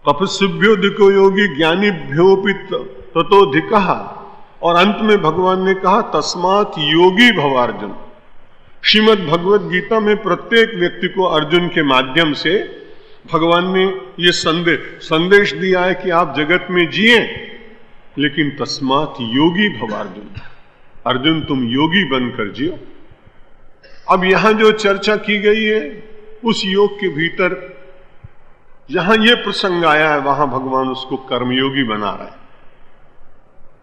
तपस्विभ्योधिको योगी ज्ञानीभ्योपि ततोधिकः। और अंत में भगवान ने कहा तस्मात् योगी भव अर्जुन। श्रीमद् भगवत गीता में प्रत्येक व्यक्ति को अर्जुन के माध्यम से भगवान ने ये संदेश दिया है कि आप जगत में जिए, लेकिन तस्मात् योगी भव अर्जुन। अर्जुन तुम योगी बनकर जियो। अब यहां जो चर्चा की गई है उस योग के भीतर जहां ये प्रसंग आया है वहां भगवान उसको कर्मयोगी बना रहे हैं।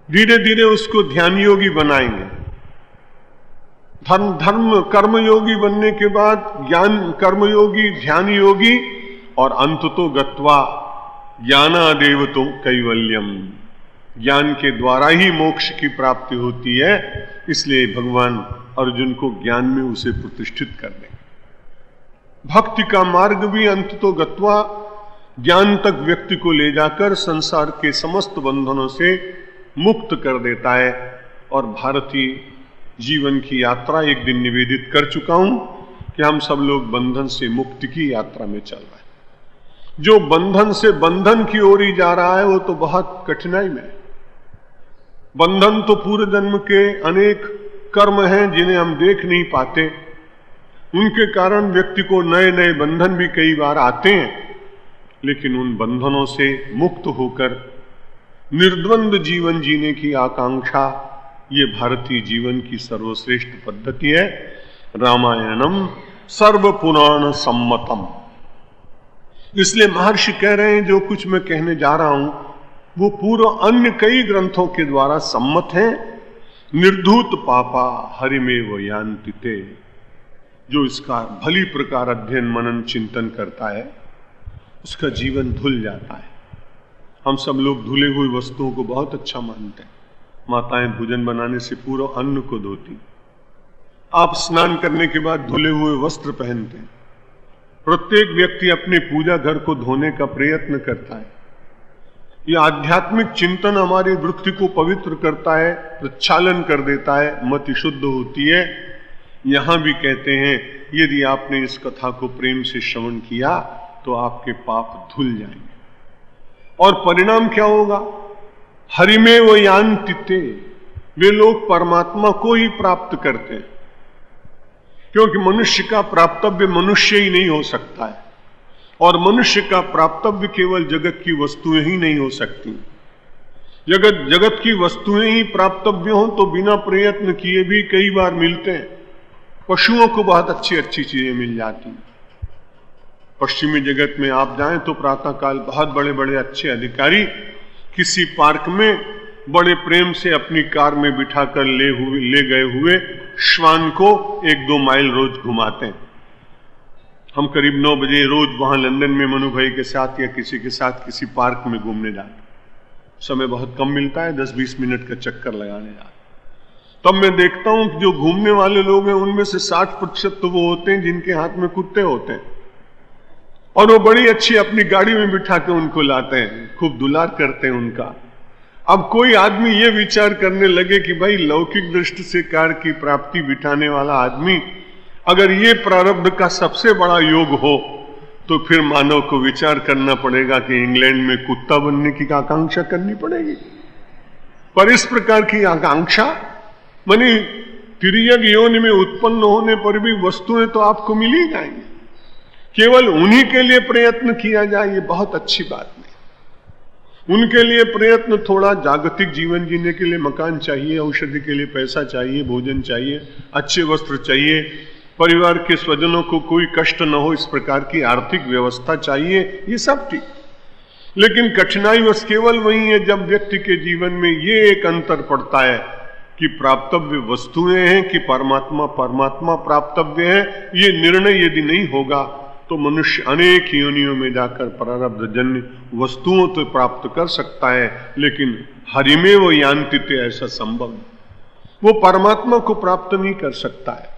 धीरे धीरे उसको ध्यान योगी बनाएंगे। धर्म कर्मयोगी बनने के बाद ज्ञान कर्मयोगी, ध्यान योगी, और अंततो गत्वा ज्ञानादेव तो कैवल्यम। ज्ञान के द्वारा ही मोक्ष की प्राप्ति होती है, इसलिए भगवान अर्जुन को ज्ञान में उसे प्रतिष्ठित कर देंगे। भक्ति का मार्ग भी अंततो गत्वा ज्ञान तक व्यक्ति को ले जाकर संसार के समस्त बंधनों से मुक्त कर देता है। और भारतीय जीवन की यात्रा एक दिन निवेदित कर चुका हूं कि हम सब लोग बंधन से मुक्ति की यात्रा में चल रहे हैं। जो बंधन से बंधन की ओर ही जा रहा है वो तो बहुत कठिनाई में है। बंधन तो पूर्व जन्म के अनेक कर्म हैं जिन्हें हम देख नहीं पाते, उनके कारण व्यक्ति को नए नए बंधन भी कई बार आते हैं, लेकिन उन बंधनों से मुक्त होकर निर्द्वंद जीवन जीने की आकांक्षा ये भारतीय जीवन की सर्वश्रेष्ठ पद्धति है। रामायणम सर्व पुराण सम्मतम। इसलिए महर्षि कह रहे हैं जो कुछ मैं कहने जा रहा हूं वो पूर्व अन्य कई ग्रंथों के द्वारा सम्मत है। निर्धूत पापा हरिमेव यान्ति ते। जो इसका भली प्रकार अध्ययन मनन चिंतन करता है उसका जीवन धुल जाता है। हम सब लोग धुले हुई वस्तुओं को बहुत अच्छा मानते हैं। माताएं भोजन बनाने से पूर्व अन्न को धोती, आप स्नान करने के बाद धुले हुए वस्त्र पहनते हैं। प्रत्येक व्यक्ति अपने पूजा घर को धोने का प्रयत्न करता है। यह आध्यात्मिक चिंतन हमारी वृत्ति को पवित्र करता है, प्रक्षालन कर देता है, मति शुद्ध होती है। यहां भी कहते हैं यदि आपने इस कथा को प्रेम से श्रवण किया तो आपके पाप धुल जाएंगे। और परिणाम क्या होगा? हरिमेव यान्ति ते। वे लोग परमात्मा को ही प्राप्त करते हैं, क्योंकि मनुष्य का प्राप्तव्य मनुष्य ही नहीं हो सकता है, और मनुष्य का प्राप्तव्य केवल जगत की वस्तुएं ही नहीं हो सकती। जगत की वस्तुएं ही प्राप्तव्य हो तो बिना प्रयत्न किए भी कई बार मिलते हैं। पशुओं को बहुत अच्छी अच्छी चीजें मिल जाती हैं। पश्चिमी जगत में आप जाएं तो प्रातःकाल बहुत बड़े बड़े अच्छे अधिकारी किसी पार्क में बड़े प्रेम से अपनी कार में बिठाकर ले गए हुए श्वान को 1-2 माइल रोज घुमाते हैं। हम करीब 9 बजे रोज वहां लंदन में मनु भाई के साथ या किसी के साथ किसी पार्क में घूमने जाते। समय बहुत कम मिलता है, 10-20 मिनट का चक्कर लगाने जाते। तब मैं देखता हूं कि जो घूमने वाले लोग हैं उनमें से 60% तो वो होते हैं जिनके हाथ में कुत्ते होते हैं, और वो बड़ी अच्छी अपनी गाड़ी में बिठा के उनको लाते हैं, खूब दुलार करते हैं उनका। अब कोई आदमी ये विचार करने लगे कि भाई लौकिक दृष्टि से कार की प्राप्ति बिठाने वाला आदमी अगर ये प्रारब्ध का सबसे बड़ा योग हो तो फिर मानव को विचार करना पड़ेगा कि इंग्लैंड में कुत्ता बनने की आकांक्षा करनी पड़ेगी। पर इस प्रकार की आकांक्षा मानी तिर्यक योनि में उत्पन्न होने पर भी वस्तुएं तो आपको मिल ही जाएंगी, केवल उन्हीं के लिए प्रयत्न किया जाए ये बहुत अच्छी बात नहीं। उनके लिए प्रयत्न थोड़ा जागतिक जीवन जीने के लिए मकान चाहिए, औषधि के लिए पैसा चाहिए, भोजन चाहिए, अच्छे वस्त्र चाहिए, परिवार के स्वजनों को कोई कष्ट न हो इस प्रकार की आर्थिक व्यवस्था चाहिए, ये सब ठीक। लेकिन कठिनाई बस केवल वही है जब व्यक्ति के जीवन में ये एक अंतर पड़ता है कि प्राप्तव्य वस्तुएं हैं कि परमात्मा प्राप्तव्य है। ये निर्णय यदि नहीं होगा तो मनुष्य अनेक योनियों में जाकर प्रारब्ध जन्य वस्तुओं तो प्राप्त कर सकता है, लेकिन हरिमेव यान्ति ते ऐसा संभव, वो परमात्मा को प्राप्त नहीं कर सकता है।